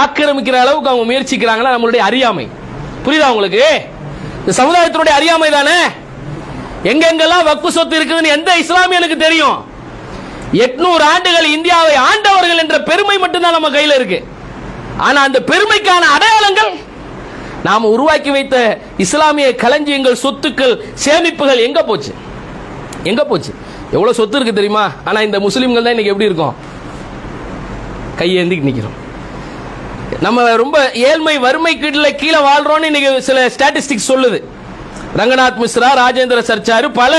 ஆக்கிரமிக்கிற அளவுக்கு அவங்க முயற்சிக்கிறாங்களா நம்மளுடைய அறியாமை. புரியுதா உங்களுக்கு? இந்த சமுதாயத்தினுடைய அறியாமை தானே. எங்கெங்கெல்லாம் வக்ஃப் சொத்து இருக்குதுன்னு எந்த இஸ்லாமியனுக்கு தெரியும்? 800 ஆண்டுகள் இந்தியாவை ஆண்டவர்கள் என்ற பெருமை மட்டும்தான் நம்ம கையில் இருக்கு. ஆனா அந்த பெருமைக்கான அடையாளங்கள் நாம் உருவாக்கி வைத்த இஸ்லாமிய களஞ்சியங்கள், சொத்துக்கள், சேமிப்புகள் எங்க போச்சு? எங்க போச்சு? எவ்வளவு சொத்து இருக்கு தெரியுமா? ஆனா இந்த முஸ்லிம்கள் தான் இன்னைக்கு எப்படி இருக்கும்? கையேந்தி நிக்கிறோம். நம்ம ரொம்ப ஏழ்மை வறுமை கீழே வாழ்றோம்னு இன்னைக்கு சில ஸ்டாட்டிஸ்டிக்ஸ் சொல்லுது. ரங்கநாத் மிஸ்ரா, ராஜேந்திர சர்ச்சாரு பல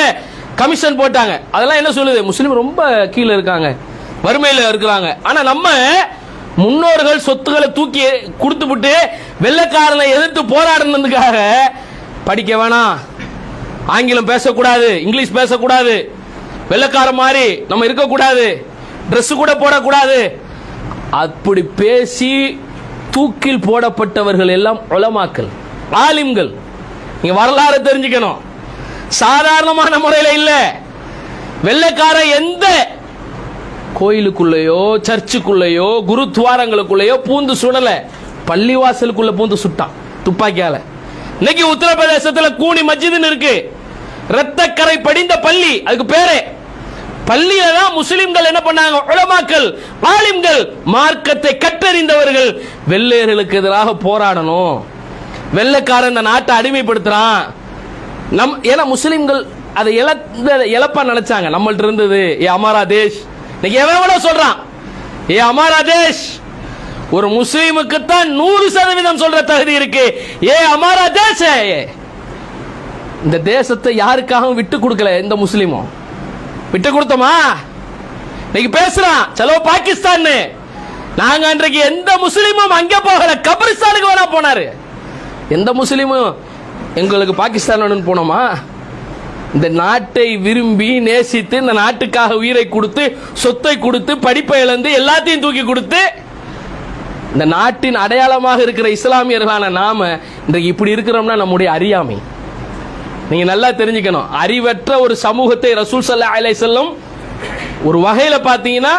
கமிஷன் போட்டாங்க. அதெல்லாம் என்ன சொல்லுது? முஸ்லீம் ரொம்ப கீழே இருக்காங்க, வறுமையில் இருக்கிறாங்க. ஆனா நம்ம முன்னோர்கள் சொத்துக்களை தூக்கி கொடுத்துவிட்டு வெள்ளைக்காரனை எதிர்த்து போராடுனதுக்காக படிக்க வேணாம், ஆங்கிலம் பேசக்கூடாது, இங்கிலீஷ் பேசக்கூடாது, வெள்ளைக்கார மாதிரி நம்ம இருக்கக்கூடாது, ட்ரெஸ் கூட போடக்கூடாது, அப்படி பேசி தூக்கில் போடப்பட்டவர்கள் எல்லாம் உலமாக்கள், ஆலிம்கள். நீங்க வரலாறு தெரிஞ்சுக்கணும். சாதாரணமான முறையில் இல்ல. வெள்ளைக்கார எந்த கோயிலுக்குள்ளேயோ சர்ச்சுக்குள்ளேயோ குருத்வாரங்களுக்குள்ளேயோ பூந்து சுடல, பள்ளிவாசலுக்குள்ள பூந்து சுட்டான் துப்பாக்கியால. இன்னைக்கு உத்தரப்பிரதேசத்தில் கூனி மஸ்ஜித்னு இருக்கு, ரத்தக்கரை படிந்த பள்ளி, அதுக்கு பேரே. பள்ளியில தான் முஸ்லிம்கள் என்ன பண்ணாங்க? உலமாக்கள், ஆலிம்கள், மார்க்கத்தை கற்றறிந்தவர்கள் வெள்ளையர்களுக்கு எதிராக போராடணும். வெள்ளைக்காரன் இந்த நாட்டை அடிமைப்படுத்துறான். ஏன்னா முஸ்லிம்கள் அதை இழப்பா நினைச்சாங்க. நம்மள்ட்ட இருந்தது ஏ அமாரா தேஷ். இன்னைக்கு எவன் சொல்றான் ஏ அமாரா தேஷ்? ஒரு முஸ்லிமுக்கு தான் 100% சொல்ற தகுதி இருக்கு. ஏ அமாரா தேஷ். இந்த தேசத்தை யாருக்காகவும் விட்டு கொடுக்கல எந்த முஸ்லிமும். விட்டு கொடுத்தோமா? இன்னைக்கு பேசுறான் சலோ பாகிஸ்தான். நாங்க அன்றைக்கு எந்த முஸ்லிமும் அங்க போகல, கபிரிஸ்தானுக்கு வேணா போனாரு. எந்த முஸ்லிமும் எங்களுக்கு பாகிஸ்தான் போனோமா? இந்த நாட்டை விரும்பி நேசித்து இந்த நாட்டுக்காக உயிரை கொடுத்து சொத்தை கொடுத்து படிப்பை இழந்து எல்லாத்தையும் தூக்கி கொடுத்து இந்த நாட்டின் அடையாளமாக இருக்கிற இஸ்லாமியர்களான நாம இன்றைக்கு இப்படி இருக்கிறோம்னா நம்முடைய அறியாமை. நீங்க நல்லா தெரிஞ்சுக்கணும். அறிவற்ற ஒரு சமூகத்தை ரசூல் ஸல்லல்லாஹு அலைஹி வஸல்லம் ஒரு வகையில பாத்தீங்கன்னா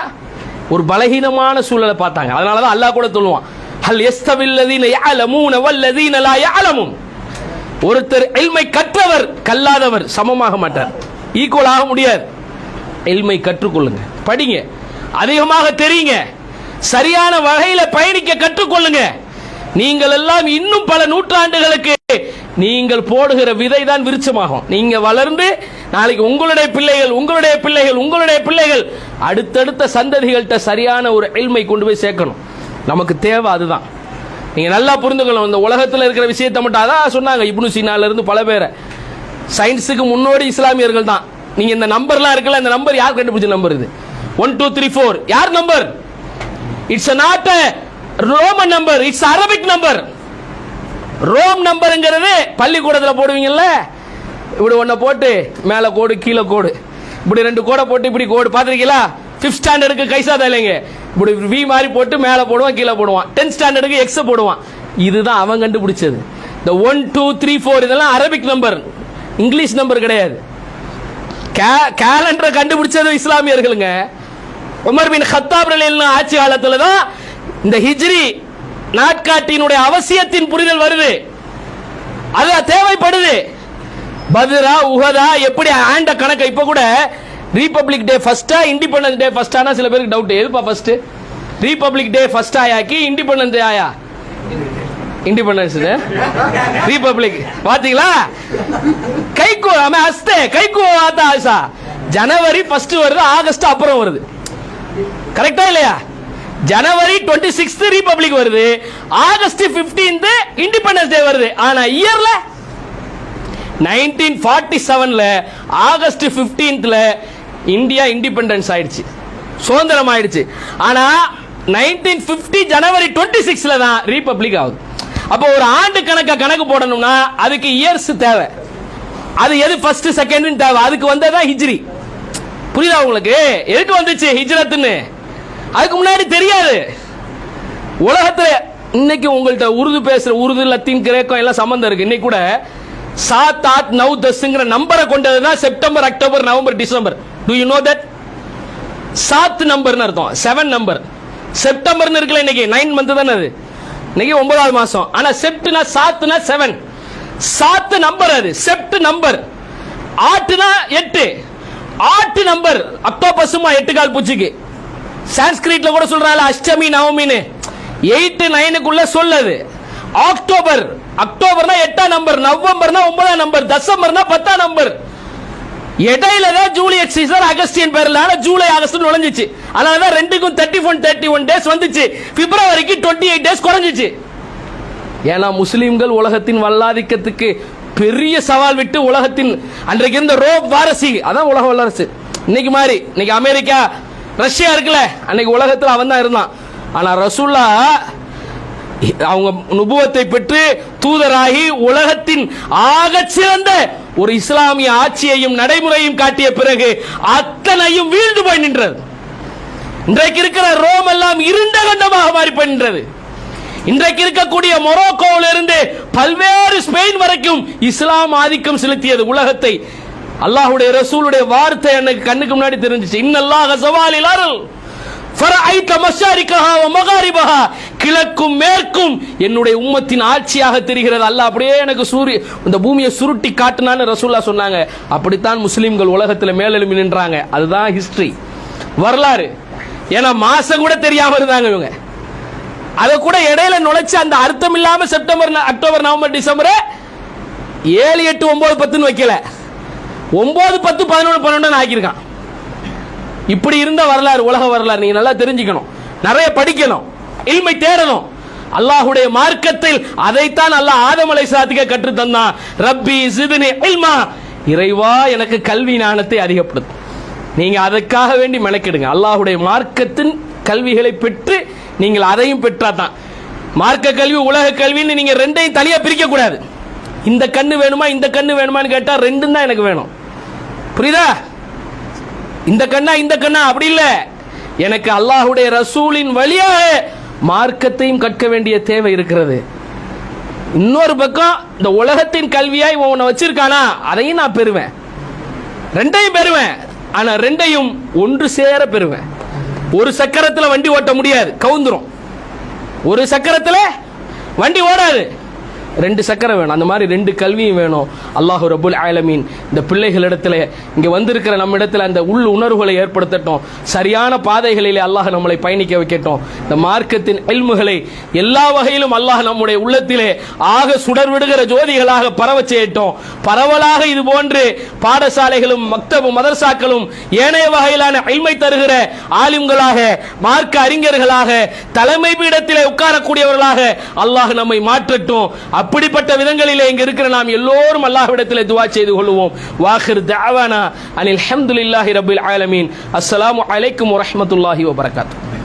ஒரு பலகீனமான சூழலை பார்த்தாங்க. அதனாலதான் அல்லாஹ் கூட சொல்லுவான், ஹல் யஸ்தவில் லதீன யஅலமூன வல்லதீன லா யஅலமூன். ஒருத்தர் இல்மை கற்றவர் கல்லாதவர் சமமாக மாட்டார், ஈக்குவல் ஆக முடியாது. இல்மை கற்றுக்கொள்ளுங்க, படிங்க, அதிகமாக தெரியுங்க, சரியான வகையில பயணிக்க கற்றுக்கொள்ளுங்க. நீங்கள் எல்லாம் இன்னும் பல நூற்றாண்டுகளுக்கு நீங்கள் போடுகிற விதை தான் விருட்சமாகும். நீங்க வளர்ந்து நாளைக்கு உங்களுடைய பிள்ளைகள் உங்களுடைய பிள்ளைகள் உங்களுடைய பிள்ளைகள் அடுத்தடுத்த சந்ததிகள்கிட்ட சரியான ஒரு இல்மை கொண்டு போய் சேர்க்கணும். நமக்கு தேவை அதுதான். நீங்க நல்லா புரிந்துக்கணும். இந்த உலகத்தில் இருக்கிற விஷயத்தை மட்டும் அதான் சொன்னாங்க. இப்னு சீனால இருந்து பல பேரை, சயின்ஸுக்கு முன்னோடி இஸ்லாமியர்கள் தான். நீங்க இந்த நம்பர்லாம் இருக்குல்ல, இந்த நம்பர் யார் கண்டுபிடிச்ச நம்பர்? இது 1 2 3 4 யார் number? It's not a Roman number, it's Arabic number. ரோம் நம்பர்ங்கிறது பள்ளிக்கூடத்தில் போடுவீங்கல்ல, இப்படி ஒன்ன போட்டு மேல கோடு கீழே கோடு, இப்படி 2 கோடை போட்டு இப்படி கோடு பார்த்துருக்கீங்களா? 5th ஸ்டாண்டர்டுக்கு கைசாதா இல்லைங்க, இப்படி வி மாதிரி போட்டு மேலே போடுவான் கீழே போடுவான். 10th ஸ்டாண்டர்டுக்கு எக்ஸ் போடுவான். இதுதான் அவன் கண்டுபிடிச்சது. இந்த 1 2 3 4 இதெல்லாம் அரபிக் நம்பர், இங்கிலீஷ் நம்பர் கிடையாது. கேலண்டரை கண்டுபிடிச்சது இஸ்லாமியர்களுங்க. உமர் பின் கத்தாப் ரலியல்லாஹு ஆட்சி காலத்துல தான் இந்த ஹிஜ்ரி நாட்காட்டியினுடைய அவசியத்தின் புரிதல் வருது. அது தேவைப்படுது. பத்ரா உஹதா எப்படி ஆண்ட கணக்கு. இப்ப கூட ரிபப்ளிக் டே ஃபர்ஸ்டா இண்டிபெண்டன்ஸ் டே ஃபர்ஸ்டானா சில பேருக்கு டவுட். எதுப்பா ஃபர்ஸ்ட்? ரிபப்ளிக் டே ஃபர்ஸ்ட் ஆயாக்கி இண்டிபெண்டன்ஸ் டே ஆயா? இண்டிபெண்டன்ஸ் டே ரிபப்ளிக் பாத்தீங்களா? கைகோ ஹமே ஹஸ்தே கைகோ ஆதா ஐசா. ஜனவரி ஃபர்ஸ்ட் வருது, ஆகஸ்ட் அப்புறம் வருது. கரெக்டா இல்லையா? ஜனவரி 26 ரிபப்ளிக் வருது, ஆகஸ்ட் 15 இண்டிபெண்டன்ஸ் டே வருது. ஆனா இயர்ல 1947ல ஆகஸ்ட் 15ல இந்தியா இண்டிபெண்டன்ஸ் ஆயிடுச்சு, சுதந்திரம் ஆயிடுச்சு. ஆனா 1950 ஜனவரி 26ல தான் ரிபப்ளிக் ஆகுது. அப்போ ஒரு ஆண்டு கணக்கு போடணும்னா அதுக்கு இயர்ஸ் தேவை. அது எது ஃபர்ஸ்ட் செகண்ட் தேவை. அதுக்கு வந்ததான் ஹிஜ்ரி. புரியுதா உங்களுக்கு? எதுக்கு வந்துச்சு ஹிஜ்ரத்னு? அதுக்கு முன்னாடி தெரியாது. உலகத்துல இன்னைக்கு உங்கள்ட்ட உருது பேசுற, உருது லத்தீன் கிரேக்கம் எல்லாம் சம்பந்தம் இருக்கு. இன்னைக்கு கூட 7 8 9 10ங்கிற நம்பரை கொண்டதுதான் September October November December. Do you know that? 7 நம்பர்னு அர்த்தம். 7 நம்பர் செப்டம்பர்னு இருக்குல்ல, இன்னைக்கு 9 மந்த் தானே அது, இன்னைக்கு 9வது மாசம். ஆனா செப்ட்னா சாத்துனா 7, சாத்து நம்பர், அது செப்ட் நம்பர். ஆட்டுனா 8, ஆட்டு நம்பர். அக்டோபஸுமா 8 கால் பூச்சிக்கு. சான்ஸ்கிரிட்ல கூட சொல்றாங்க அஷ்டமி நவமின்னு, 8 9க்குள்ள சொல்லுது. அக்டோபர், அக்டோபர்னா 8ஆம் நம்பர், நவம்பர்னா 9ஆம் நம்பர், டிசம்பர்னா 10ஆம் நம்பர். இடையில தான் ஜூலியட் சீசர் அகஸ்டியன் பேர்ல ஜூலை ஆகஸ்ட் நுழைஞ்சிச்சு. அதனாலதான் ரெண்டுக்கும் 31 டேஸ் வந்துச்சு, பிப்ரவரிக்கு 28 டேஸ் குறைஞ்சிச்சு. ஏன்னா முஸ்லிம்கள் உலகத்தின் வல்லாதிக்கத்துக்கு பெரிய சவால் விட்டு உலகத்தின் அன்றைக்கு இருந்த ரோப் வாரசி, அதான் உலக வல்லரசு. இன்னைக்கு மாதிரி இன்னைக்கு அமெரிக்கா ரஷ்யா இருக்குல்ல, அன்னைக்கு உலகத்தில் அவன் தான் இருந்தான். ஆனா ரசூல்லா அவங்க நுபுவத்தை பெற்று தூதராகி உலகத்தின் ஆக சிறந்த ஒரு இஸ்லாமிய ஆட்சியையும் நடைமுறையும் காட்டிய பிறகு அத்தனையும் வீழ்ந்து போய் நின்றது. இன்றைக்கு இருக்கிற ரோம் எல்லாம் இருண்ட கண்டமாக மாறி போய் நின்றது. இன்றைக்கு இருக்கக்கூடிய மொரோக்கோவில் இருந்து பல்வேறு ஸ்பெயின் வரைக்கும் இஸ்லாம் ஆதிக்கம் செலுத்தியது உலகத்தை. அல்லாஹ்வுடைய ரசூலுடைய வார்த்தை எனக்கு கண்ணுக்கு முன்னாடி தெரிஞ்சிச்சு. இன்னல்லாஹ ஸவாலில் அருள் ஃபரஐத மஷாரிகஹா வ மகாரிபஹா, கிழக்கும் மேற்கும் என்னுடைய உம்மத்தின் ஆட்சியாக தெரிகிறது. அல்லாஹ் அப்படியே எனக்கு இந்த பூமியை சுருட்டி காட்டினான்னு ரசூலுல்லாஹ் சொன்னாங்க. அப்படித்தான் முஸ்லிம்கள் உலகத்தில் மேலெழும்பி நின்றாங்க. அதுதான் ஹிஸ்டரி, வரலாறு. ஏன்னா மாசம் கூட தெரியாம இருந்தாங்க இவங்க. அதை கூட இடையில நுழைச்சு அந்த அர்த்தம் இல்லாம செப்டம்பர் அக்டோபர் நவம்பர் டிசம்பர் 7 8 9 10 வைக்கல, 9 10 11 12 ஆக்கியிருக்கான். இப்படி இருந்த வரலாறு, உலக வரலாறு நீங்க நல்லா தெரிஞ்சுக்கணும், நிறைய படிக்கணும், இல்மை தேடணும். அல்லாஹ்வுடைய மார்க்கத்தில் அதைத்தான் அல்லாஹ் ஆதம் அலைஹிஸ்ஸலாத்துக்கு கற்று தந்தான். ரப்பி ஸித்னி இல்மா, இறைவா எனக்கு கல்வி ஞானத்தை அதிகப்படுத்து. நீங்க அதற்காக வேண்டி மெனக்கெடுங்க. அல்லாஹ்வுடைய மார்க்கத்தின் கல்விகளை பெற்று நீங்கள் அதையும் பெற்றாதான். மார்க்க கல்வி உலக கல்வின்னு நீங்க ரெண்டையும் தனியா பிரிக்க கூடாது. இந்த கண்ணு வேணுமா இந்த கண்ணு வேணுமான்னு கேட்டா ரெண்டும் தான் எனக்கு வேணும், புரியுதா? இந்த கண்ணா இந்த கண்ணா அப்படி இல்ல. எனக்கு அல்லாஹ்வுடைய ரசூலின் வழியாக மார்க்கத்தையும் கற்க வேண்டிய தேவை இருக்கிறது. இன்னொரு பக்கம் இந்த உலகத்தின் கல்வியாய் உன்னை வச்சிருக்கானா, அதையும் நான் பெறுவேன், ரெண்டையும் பெறுவேன். ஆனா ரெண்டையும் ஒன்று சேர பெறுவேன். ஒரு சக்கரத்தில் வண்டி ஓட்ட முடியாது, கவுந்துரும். ஒரு சக்கரத்தில் வண்டி ஓடாது, 2 சக்கரம் வேணும். அந்த மாதிரி 2 கல்வியும் வேணும். அல்லாஹ் ரப்புல் ஆலமீன் இந்த பிள்ளைகளிடத்தில் இங்கே வந்திருக்கிற நம்ம இடத்துல அந்த உள் உணர்வுகளை ஏற்படுத்தட்டும். சரியான பாதைகளிலே அல்லாஹ் நம்மளை பயணிக்க வைக்கட்டும். இந்த மார்க்கத்தின் இல்முகளை எல்லா வகையிலும் அல்லாஹ் நம்முடைய உள்ளத்திலே ஆக சுடர் விடுகிற ஜோதிகளாக பரவ செய்யட்டும். பரவலாக இது போன்று பாடசாலைகளும் மக்தபும் மதரசாக்களும் ஏனைய வகையிலான இல்மை தருகிற ஆலிம்களாக, மார்க்க அறிஞர்களாக, தலைமை பீடத்திலே உட்காரக்கூடியவர்களாக அல்லாஹ் நம்மை மாற்றட்டும். அப்படிப்பட்ட விதங்களிலே இங்க இருக்கிற நாம் எல்லோரும் அல்லாஹ்விடத்திலே துஆ செய்து கொள்வோம். வாஹிர் தஅவானா அனில் ஹம்துலில்லாஹி ரப்பில் ஆலமீன். அஸ்ஸலாமு அலைக்கும் வரஹ்மத்துல்லாஹி வபரகாத்துஹு.